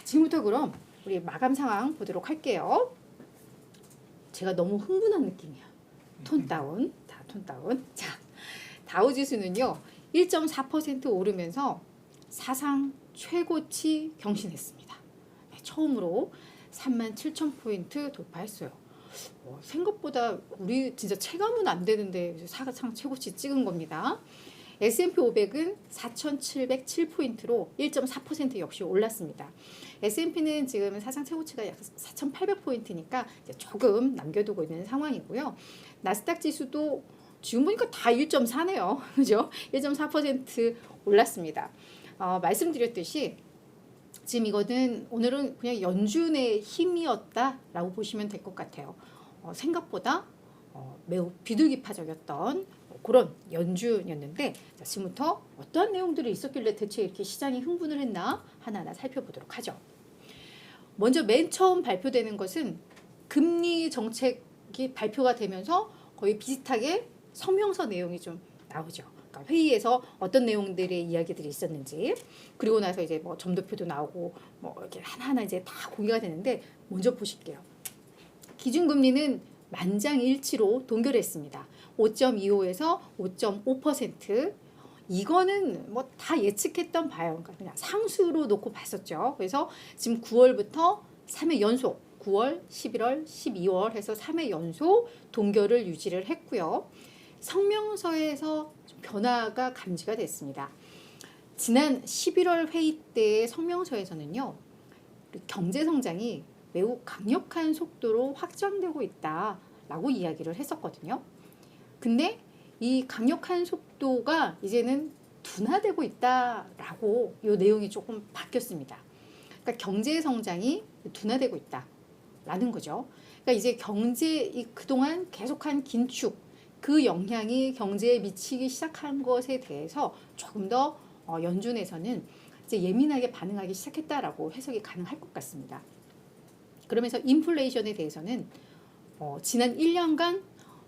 지금부터 그럼 우리 마감 상황 보도록 할게요. 제가 너무 흥분한 느낌이야. 톤 다운. 자, 톤 다운. 자, 다우지수는요. 1.4% 오르면서 사상 최고치 경신했습니다. 네, 처음으로 37,000포인트 돌파했어요. 생각보다 우리 진짜 체감은 안 되는데 사상 최고치 찍은 겁니다. S&P 500은 4,707포인트로 1.4% 역시 올랐습니다. S&P는 지금 사상 최고치가 약 4,800포인트니까 조금 남겨두고 있는 상황이고요. 나스닥 지수도 지금 보니까 다 1.4네요. 그죠? 1.4% 올랐습니다. 말씀드렸듯이 지금 이거는 오늘은 그냥 연준의 힘이었다라고 보시면 될 것 같아요. 생각보다 매우 비둘기파적이었던 그런 연준이었는데, 자, 지금부터 어떠한 내용들이 있었길래 대체 이렇게 시장이 흥분을 했나 하나하나 살펴보도록 하죠. 먼저 맨 처음 발표되는 것은 금리 정책이 발표가 되면서 거의 비슷하게 성명서 내용이 좀 나오죠. 그러니까 회의에서 어떤 내용들의 이야기들이 있었는지, 그리고 나서 이제 뭐 점도표도 나오고 뭐 이렇게 하나하나 이제 다 공개가 되는데, 먼저 보실게요. 기준금리는 만장일치로 동결했습니다. 5.25에서 5.5%. 이거는 뭐 다 예측했던 바예요. 그러니까 그냥 상수로 놓고 봤었죠. 그래서 지금 9월부터 3회 연속 9월, 11월, 12월 해서 3회 연속 동결을 유지를 했고요. 성명서에서 변화가 감지가 됐습니다. 지난 11월 회의 때의 성명서에서는요, 경제 성장이 매우 강력한 속도로 확장되고 있다라고 이야기를 했었거든요. 근데 이 강력한 속도가 이제는 둔화되고 있다라고 이 내용이 조금 바뀌었습니다. 그러니까 경제 성장이 둔화되고 있다라는 거죠. 그러니까 이제 경제 그동안 계속한 긴축, 그 영향이 경제에 미치기 시작한 것에 대해서 조금 더 연준에서는 이제 예민하게 반응하기 시작했다라고 해석이 가능할 것 같습니다. 그러면서 인플레이션에 대해서는 지난 1년간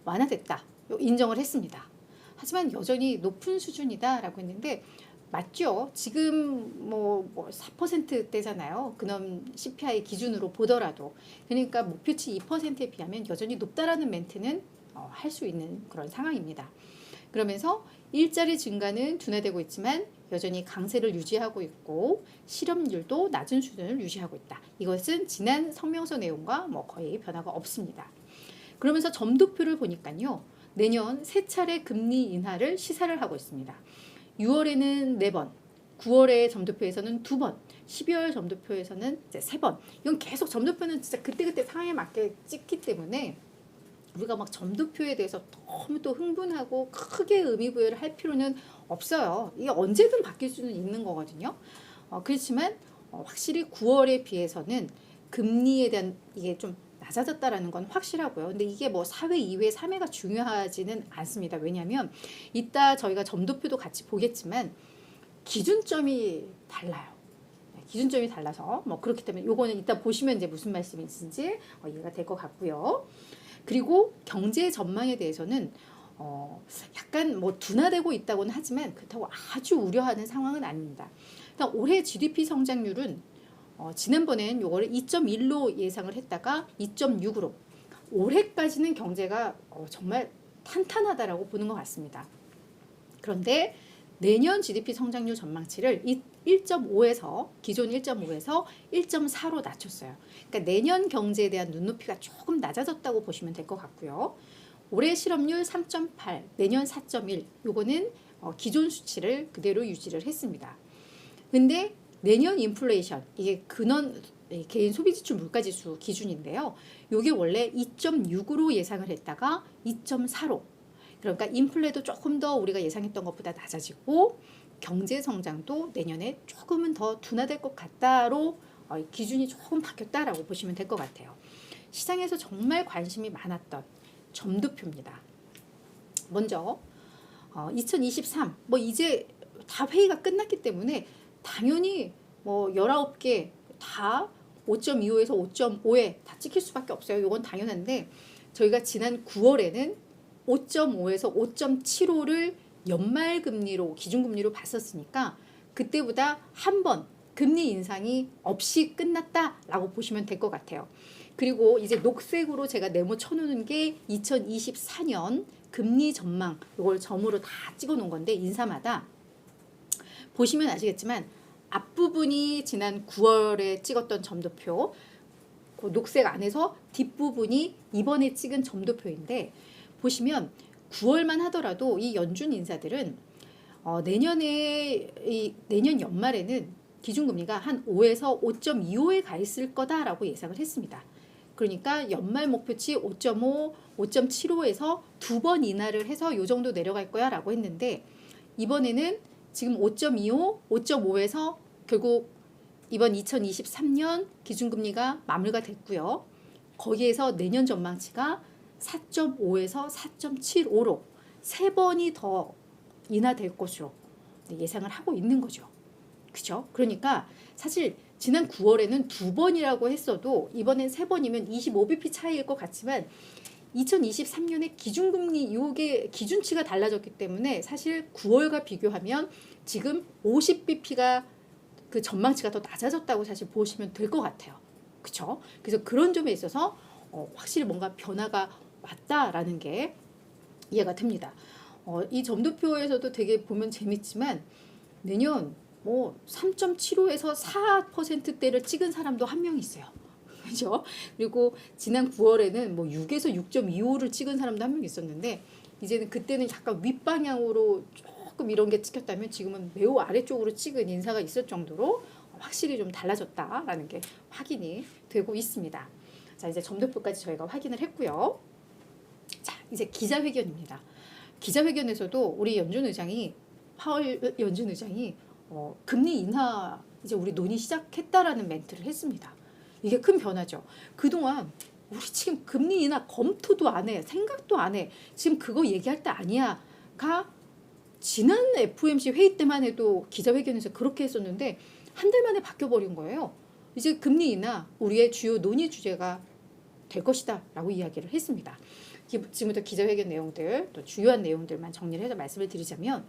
완화됐다 인정을 했습니다. 하지만 여전히 높은 수준이다라고 했는데, 맞죠? 지금 뭐 4%대잖아요. 그놈 CPI 기준으로 보더라도. 그러니까 목표치 2%에 비하면 여전히 높다라는 멘트는 할 수 있는 그런 상황입니다. 그러면서 일자리 증가는 둔화되고 있지만 여전히 강세를 유지하고 있고 실업률도 낮은 수준을 유지하고 있다. 이것은 지난 성명서 내용과 뭐 거의 변화가 없습니다. 그러면서 점도표를 보니까요, 내년 3차례 금리 인하를 시사를 하고 있습니다. 6월에는 4번, 9월의 점도표에서는 2번, 12월 점도표에서는 이제 3번. 이건 계속 점도표는 진짜 그때그때 상황에 맞게 찍기 때문에 우리가 막 점도표에 대해서 너무 또 흥분하고 크게 의미 부여를 할 필요는 없어요. 이게 언제든 바뀔 수는 있는 거거든요. 그렇지만 확실히 9월에 비해서는 금리에 대한 이게 좀 낮아졌다라는 건 확실하고요. 근데 이게 뭐 4회, 2회, 3회가 중요하지는 않습니다. 왜냐하면 이따 저희가 점도표도 같이 보겠지만 기준점이 달라요. 기준점이 달라서 뭐 그렇기 때문에 요거는 이따 보시면 이제 무슨 말씀이신지 이해가 될 것 같고요. 그리고 경제 전망에 대해서는 약간 뭐 둔화되고 있다고는 하지만 그렇다고 아주 우려하는 상황은 아닙니다. 그러니까 올해 GDP 성장률은 지난번엔 요거를 2.1로 예상을 했다가 2.6으로, 올해까지는 경제가 정말 탄탄하다라고 보는 것 같습니다. 그런데 내년 GDP 성장률 전망치를 1.5에서 기존 1.5에서 1.4로 낮췄어요. 그러니까 내년 경제에 대한 눈높이가 조금 낮아졌다고 보시면 될 것 같고요. 올해 실업률 3.8, 내년 4.1, 요거는 기존 수치를 그대로 유지를 했습니다. 근데 내년 인플레이션, 이게 근원 개인 소비지출 물가지수 기준인데요. 요게 원래 2.6으로 예상을 했다가 2.4로, 그러니까 인플레도 조금 더 우리가 예상했던 것보다 낮아지고 경제 성장도 내년에 조금은 더 둔화될 것 같다로 기준이 조금 바뀌었다라고 보시면 될 것 같아요. 시장에서 정말 관심이 많았던 점도표입니다. 먼저 2023, 뭐 이제 다 회의가 끝났기 때문에 당연히 뭐 19개 다 5.25에서 5.5에 다 찍힐 수밖에 없어요. 이건 당연한데 저희가 지난 9월에는 5.5에서 5.75를 연말금리로 기준금리로 봤었으니까 그때보다 한 번 금리 인상이 없이 끝났다라고 보시면 될 것 같아요. 그리고 이제 녹색으로 제가 네모 쳐놓는 게 2024년 금리 전망, 이걸 점으로 다 찍어놓은 건데 인사마다 보시면 아시겠지만 앞부분이 지난 9월에 찍었던 점도표, 그 녹색 안에서 뒷부분이 이번에 찍은 점도표인데 보시면 9월만 하더라도 이 연준 인사들은 내년 연말에는 기준금리가 한 5에서 5.25에 가 있을 거다라고 예상을 했습니다. 그러니까 연말 목표치 5.5, 5.75에서 2번 인하를 해서 이 정도 내려갈 거야 라고 했는데 이번에는 지금 5.25, 5.5에서 결국 이번 2023년 기준금리가 마무리가 됐고요. 거기에서 내년 전망치가 4.5에서 4.75로 3번이 더 인하될 것으로 예상을 하고 있는 거죠. 그죠? 그러니까 사실 지난 9월에는 2번이라고 했어도 이번엔 3번이면 25bp 차이일 것 같지만 2023년에 기준금리 요게 기준치가 달라졌기 때문에 사실 9월과 비교하면 지금 50bp가 그 전망치가 더 낮아졌다고 사실 보시면 될 것 같아요. 그렇죠? 그래서 그런 점에 있어서 확실히 뭔가 변화가 왔다라는 게 이해가 됩니다. 이 점도표에서도 되게 보면 재밌지만 내년 뭐 3.75에서 4%대를 찍은 사람도 한 명 있어요. 그죠? 그리고 지난 9월에는 뭐 6에서 6.25를 찍은 사람도 한 명 있었는데 이제는 그때는 약간 윗방향으로 조금 이런 게 찍혔다면 지금은 매우 아래쪽으로 찍은 인사가 있을 정도로 확실히 좀 달라졌다라는 게 확인이 되고 있습니다. 자, 이제 점도표까지 저희가 확인을 했고요. 자, 이제 기자회견입니다. 기자회견에서도 우리 파월 연준 의장이 금리 인하 이제 우리 논의 시작했다라는 멘트를 했습니다. 이게 큰 변화죠. 그동안 우리 지금 금리 인하 검토도 안 해, 생각도 안 해. 지금 그거 얘기할 때 아니야가 지난 FOMC 회의 때만 해도 기자회견에서 그렇게 했었는데 한 달 만에 바뀌어버린 거예요. 이제 금리 인하 우리의 주요 논의 주제가 될 것이다 라고 이야기를 했습니다. 지금부터 기자회견 내용들 또 주요한 내용들만 정리를 해서 말씀을 드리자면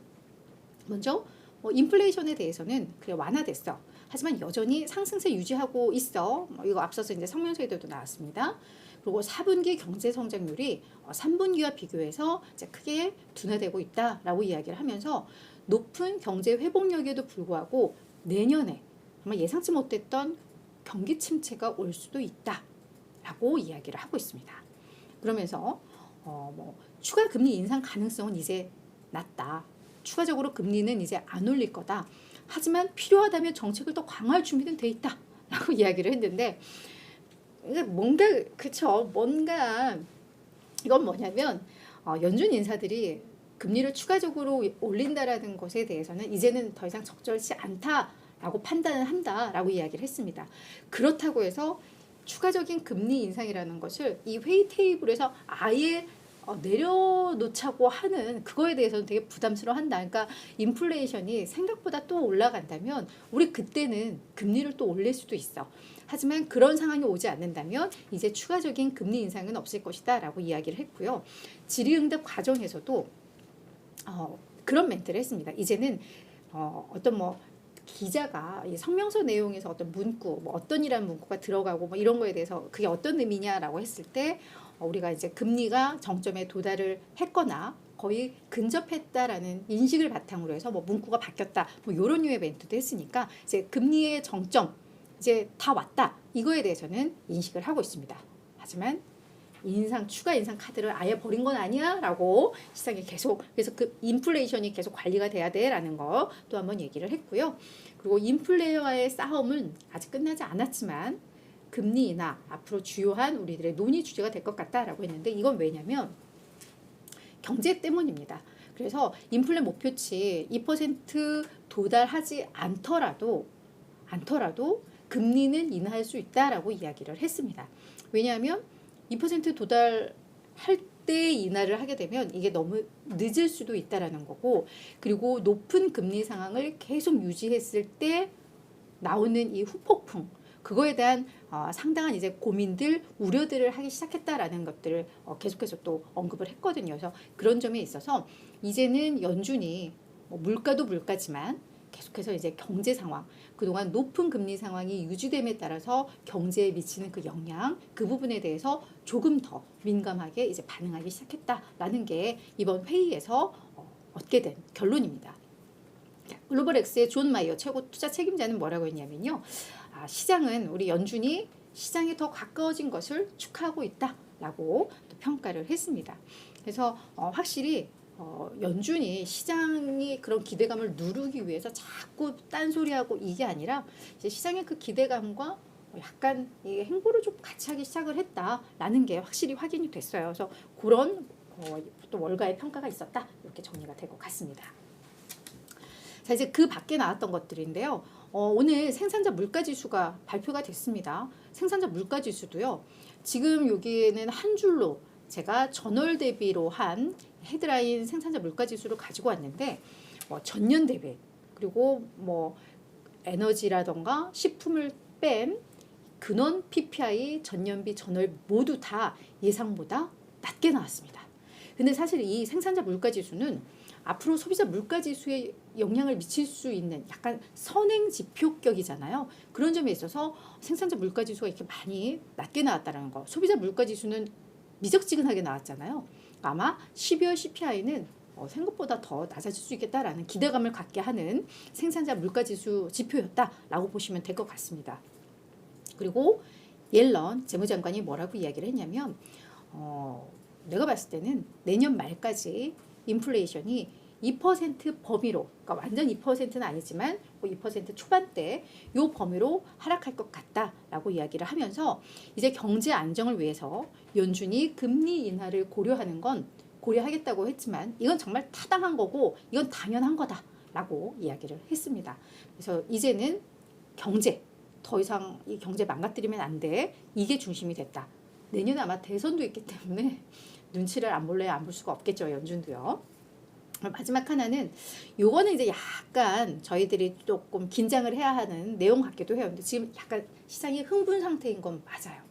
먼저 인플레이션에 대해서는 그래 완화됐어. 하지만 여전히 상승세 유지하고 있어. 이거 앞서서 이제 성명서에도 나왔습니다. 그리고 4분기 경제 성장률이 3분기와 비교해서 이제 크게 둔화되고 있다라고 이야기를 하면서 높은 경제 회복력에도 불구하고 내년에 정말 예상치 못했던 경기 침체가 올 수도 있다라고 이야기를 하고 있습니다. 그러면서 추가 금리 인상 가능성은 이제 낮다. 추가적으로 금리는 이제 안 올릴 거다. 하지만 필요하다면 정책을 더 강화할 준비는 돼 있다라고 이야기를 했는데 뭔가 그쵸? 뭔가 이건 뭐냐면 연준 인사들이 금리를 추가적으로 올린다라는 것에 대해서는 이제는 더 이상 적절치 않다라고 판단을 한다라고 이야기를 했습니다. 그렇다고 해서 추가적인 금리 인상이라는 것을 이 회의 테이블에서 아예 내려놓자고 하는 그거에 대해서는 되게 부담스러워한다. 그러니까 인플레이션이 생각보다 또 올라간다면 우리 그때는 금리를 또 올릴 수도 있어. 하지만 그런 상황이 오지 않는다면 이제 추가적인 금리 인상은 없을 것이다 라고 이야기를 했고요. 질의응답 과정에서도 그런 멘트를 했습니다. 이제는 어떤 기자가 이 성명서 내용에서 어떤 문구, 어떤이라는 문구가 들어가고 이런 거에 대해서 그게 어떤 의미냐라고 했을 때 우리가 이제 금리가 정점에 도달을 했거나 거의 근접했다라는 인식을 바탕으로 해서 문구가 바뀌었다 이런 류의 멘트도 했으니까 이제 금리의 정점 이제 다 왔다 이거에 대해서는 인식을 하고 있습니다. 하지만 추가 인상 카드를 아예 버린 건 아니야라고 시장이 계속 그래서 그 인플레이션이 계속 관리가 돼야 돼라는 거 또 한번 얘기를 했고요. 그리고 인플레와의 싸움은 아직 끝나지 않았지만 금리 인하 앞으로 주요한 우리들의 논의 주제가 될 것 같다라고 했는데 이건 왜냐면 경제 때문입니다. 그래서 인플레 목표치 2% 도달하지 않더라도 금리는 인하할 수 있다라고 이야기를 했습니다. 왜냐하면 2% 도달할 때 인하를 하게 되면 이게 너무 늦을 수도 있다라는 거고 그리고 높은 금리 상황을 계속 유지했을 때 나오는 이 후폭풍 그거에 대한 상당한 이제 고민들, 우려들을 하기 시작했다라는 것들을 계속해서 또 언급을 했거든요. 그래서 그런 점에 있어서 이제는 연준이 물가도 물가지만 계속해서 이제 경제 상황, 그동안 높은 금리 상황이 유지됨에 따라서 경제에 미치는 그 영향, 그 부분에 대해서 조금 더 민감하게 이제 반응하기 시작했다라는 게 이번 회의에서 얻게 된 결론입니다. 글로벌엑스의 존 마이어 최고 투자 책임자는 뭐라고 했냐면요. 시장은 우리 연준이 시장에 더 가까워진 것을 축하하고 있다라고 또 평가를 했습니다. 그래서 확실히 연준이 시장이 그런 기대감을 누르기 위해서 자꾸 딴소리하고 이게 아니라 이제 시장의 그 기대감과 약간 이 행보를 좀 같이 하기 시작을 했다라는 게 확실히 확인이 됐어요. 그래서 그런 또 월가의 평가가 있었다 이렇게 정리가 될 것 같습니다. 자, 이제 그 밖에 나왔던 것들인데요. 오늘 생산자 물가지수가 발표가 됐습니다. 생산자 물가지수도요. 지금 여기에는 한 줄로 제가 전월 대비로 한 헤드라인 생산자 물가지수를 가지고 왔는데 전년 대비 그리고 에너지라던가 식품을 뺀 근원 PPI 전년비 전월 모두 다 예상보다 낮게 나왔습니다. 근데 사실 이 생산자 물가지수는 앞으로 소비자 물가지수에 영향을 미칠 수 있는 약간 선행 지표격이잖아요. 그런 점에 있어서 생산자 물가지수가 이렇게 많이 낮게 나왔다는 거. 소비자 물가지수는 미적지근하게 나왔잖아요. 아마 12월 CPI는 생각보다 더 낮아질 수 있겠다라는 기대감을 갖게 하는 생산자 물가지수 지표였다라고 보시면 될 것 같습니다. 그리고 옐런 재무장관이 뭐라고 이야기를 했냐면 내가 봤을 때는 내년 말까지 인플레이션이 2% 범위로, 그러니까 완전 2%는 아니지만 2% 초반대 요 범위로 하락할 것 같다라고 이야기를 하면서 이제 경제 안정을 위해서 연준이 금리 인하를 고려하는 건 고려하겠다고 했지만 이건 정말 타당한 거고 이건 당연한 거다라고 이야기를 했습니다. 그래서 이제는 경제, 더 이상 이 경제 망가뜨리면 안 돼. 이게 중심이 됐다. 내년에 아마 대선도 있기 때문에 눈치를 안 볼래야 안 볼 수가 없겠죠. 연준도요. 마지막 하나는 요거는 이제 약간 저희들이 조금 긴장을 해야 하는 내용 같기도 해요. 근데 지금 약간 시장이 흥분 상태인 건 맞아요.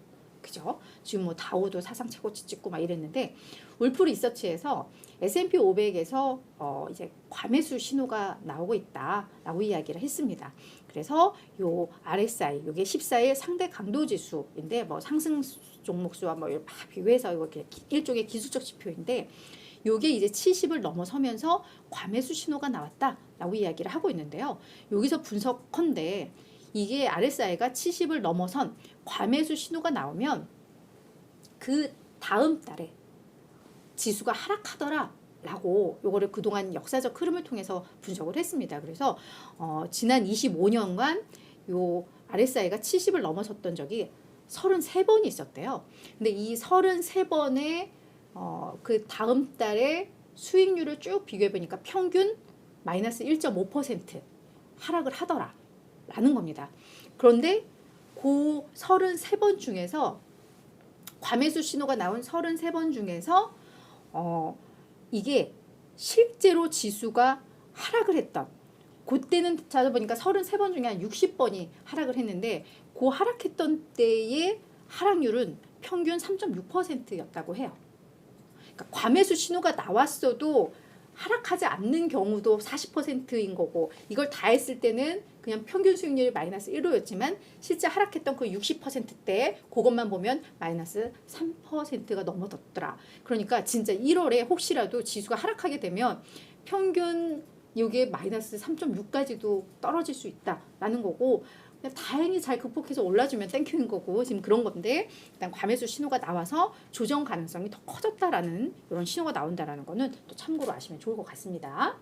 그죠? 지금 다우도 사상 최고치 찍고 막 이랬는데 울프 리서치에서 S&P 500에서 이제 과매수 신호가 나오고 있다라고 이야기를 했습니다. 그래서 요 RSI, 요게 14일 상대 강도 지수인데 상승 종목 수와 비교해서 이렇게 일종의 기술적 지표인데 요게 이제 70을 넘어서면서 과매수 신호가 나왔다라고 이야기를 하고 있는데요. 여기서 분석컨대 이게 RSI가 70을 넘어선 과매수 신호가 나오면 그 다음 달에 지수가 하락하더라 라고 요거를 그동안 역사적 흐름을 통해서 분석을 했습니다. 그래서 지난 25년간 요 RSI가 70을 넘어섰던 적이 33번이 있었대요. 근데 이 33번의 그 다음 달에 수익률을 쭉 비교해 보니까 평균 마이너스 1.5% 하락을 하더라 라는 겁니다. 그런데 그 33번 중에서 과매수 신호가 나온 33번 중에서 이게 실제로 지수가 하락을 했던 그때는 찾아보니까 33번 중에 한 60번이 하락을 했는데 그 하락했던 때의 하락률은 평균 3.6%였다고 해요. 그러니까 과매수 신호가 나왔어도 하락하지 않는 경우도 40%인 거고 이걸 다 했을 때는 그냥 평균 수익률이 마이너스 1호였지만 실제 하락했던 그 60%대 그것만 보면 마이너스 3%가 넘어졌더라. 그러니까 진짜 1월에 혹시라도 지수가 하락하게 되면 평균 이게 마이너스 3.6까지도 떨어질 수 있다라는 거고 다행히 잘 극복해서 올라주면 땡큐인 거고 지금 그런 건데 일단 과매수 신호가 나와서 조정 가능성이 더 커졌다라는 이런 신호가 나온다라는 거는 또 참고로 아시면 좋을 것 같습니다.